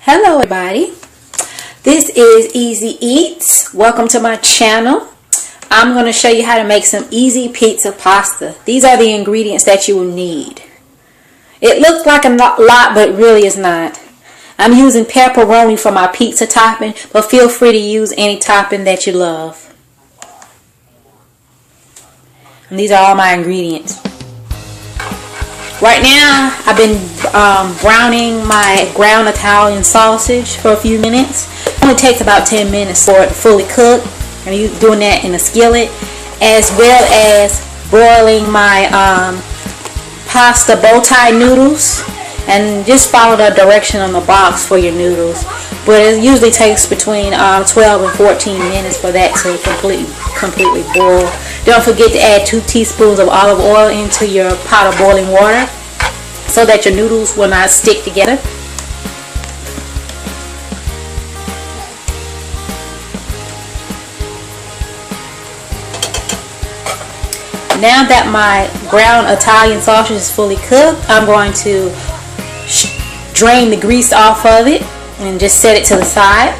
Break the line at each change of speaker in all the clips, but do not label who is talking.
Hello everybody, this is Easy Eats. Welcome to my channel. I'm going to show you how to make some easy pizza pasta. These are the ingredients that you will need. It looks like a lot, but really is not. I'm using pepperoni for my pizza topping, but feel free to use any topping that you love. And these are all my ingredients. Right now, I've been browning my ground Italian sausage for a few minutes. It only takes about 10 minutes for it to fully cook. I'm doing that in a skillet, as well as boiling my pasta bow tie noodles. And just follow the direction on the box for your noodles. But it usually takes between 12 and 14 minutes for that to completely boil. Don't forget to add 2 teaspoons of olive oil into your pot of boiling water so that your noodles will not stick together. Now that my ground Italian sausage is fully cooked, I'm going to drain the grease off of it and just set it to the side.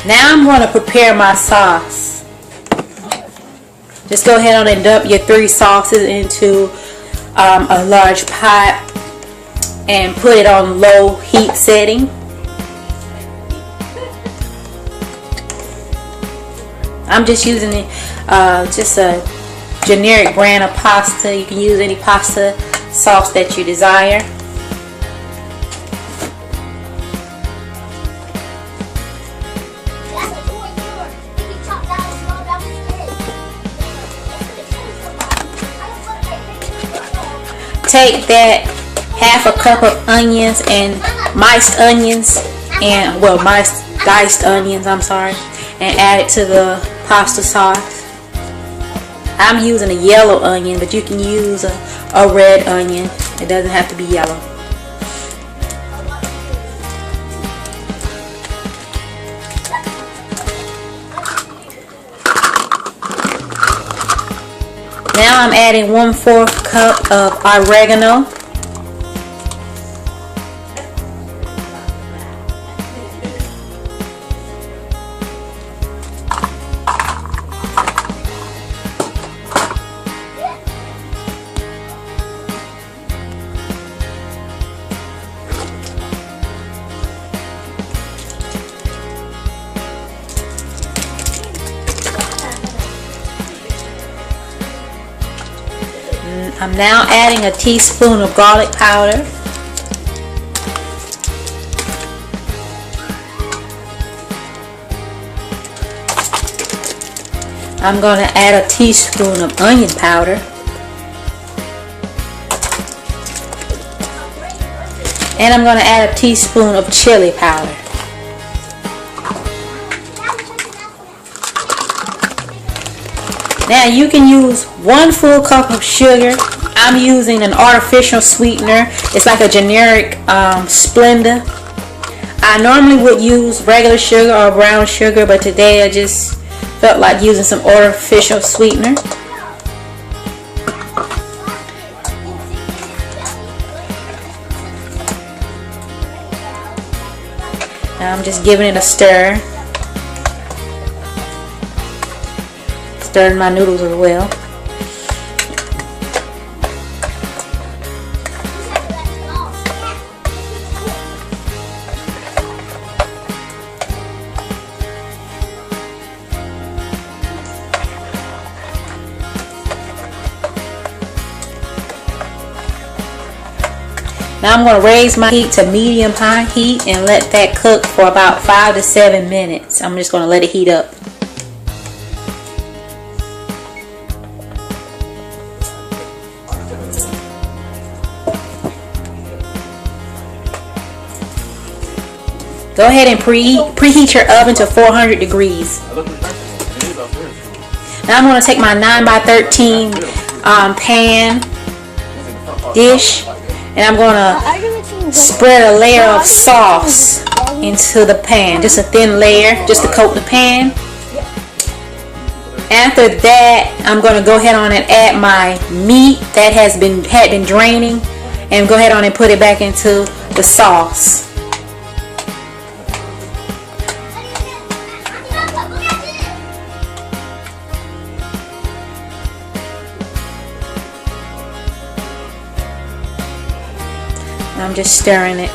Now I'm going to prepare my sauce. Just go ahead and dump your 3 sauces into a large pot and put it on low heat setting. I'm just using just a generic brand of pasta. You can use any pasta sauce that you desire. Take that half a cup of onions and diced onions, and add it to the pasta sauce. I'm using a yellow onion, but you can use a red onion. It doesn't have to be yellow. Now I'm adding 1/4 cup of oregano. I'm now adding a teaspoon of garlic powder. I'm going to add a teaspoon of onion powder. And I'm going to add a teaspoon of chili powder. Now you can use 1 full cup of sugar. I'm using an artificial sweetener. It's like a generic Splenda. I normally would use regular sugar or brown sugar, but today I just felt like using some artificial sweetener. Now I'm just giving it a stir. Stirring my noodles as well. Now I'm going to raise my heat to medium high heat and let that cook for about 5 to 7 minutes. I'm just going to let it heat up. Go ahead and preheat your oven to 400 degrees. Now I'm going to take my 9x13 pan dish, and I'm going to spread a layer of sauce into the pan. Just a thin layer, just to coat the pan. After that, I'm going to go ahead on and add my meat that had been draining, and go ahead on and put it back into the sauce. I'm just stirring it.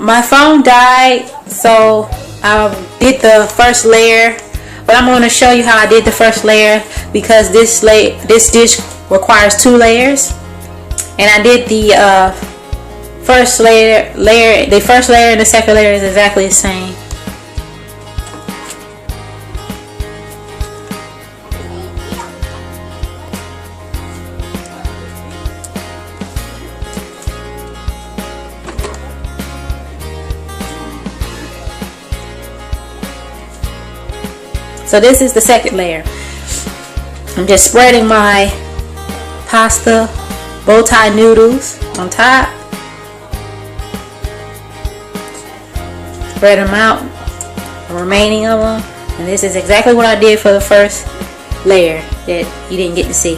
My phone died, so I did the first layer, but I'm going to show you how I did the first layer because this dish requires 2 layers, and I did the first layer. The first layer and the second layer is exactly the same. So this is the second layer. I'm just spreading my pasta bowtie noodles on top. Spread them out, the remaining of them. And this is exactly what I did for the first layer that you didn't get to see.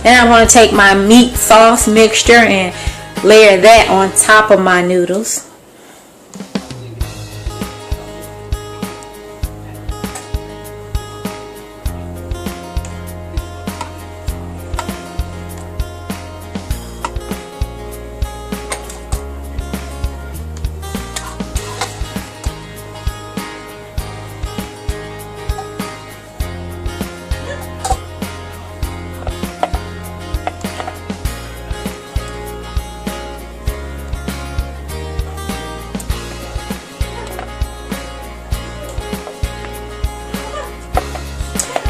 Then I'm going to take my meat sauce mixture and layer that on top of my noodles.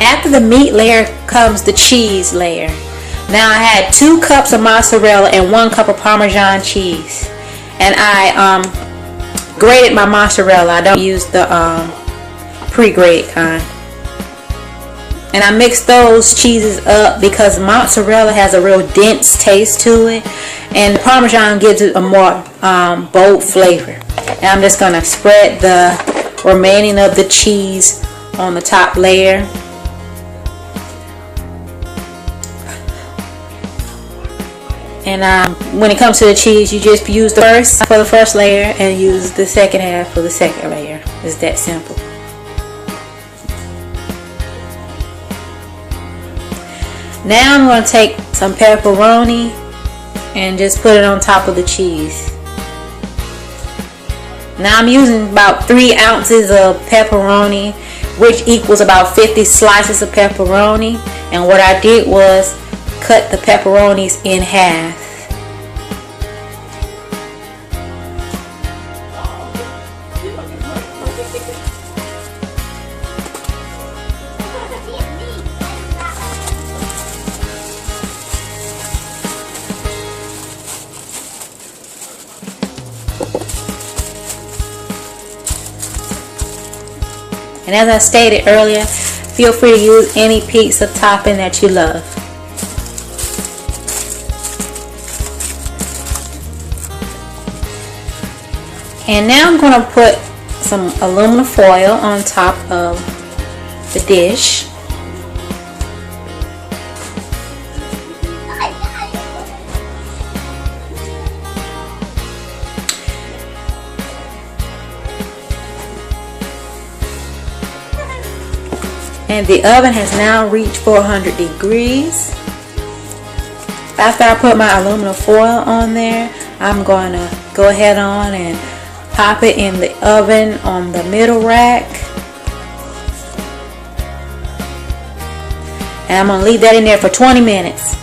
After the meat layer comes the cheese layer. Now I had 2 cups of mozzarella and 1 cup of parmesan cheese, and I grated my mozzarella. I don't use the pre-grated kind. And I mixed those cheeses up because mozzarella has a real dense taste to it, and parmesan gives it a more bold flavor. And I'm just going to spread the remaining of the cheese on the top layer. And when it comes to the cheese, you just use the first for the first layer and use the second half for the second layer. It's that simple. Now I'm going to take some pepperoni and just put it on top of the cheese. Now I'm using about 3 ounces of pepperoni, which equals about 50 slices of pepperoni. And what I did was cut the pepperonis in half. And as I stated earlier, feel free to use any pizza topping that you love. And now I'm going to put some aluminum foil on top of the dish. And the oven has now reached 400 degrees. After I put my aluminum foil on there, I'm going to go ahead on and pop it in the oven on the middle rack. And I'm going to leave that in there for 20 minutes.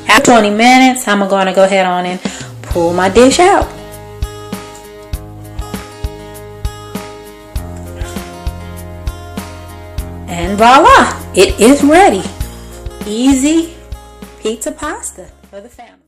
After 20 minutes, I'm going to go ahead on and pull my dish out. And voila, it is ready. Easy pizza pasta for the family.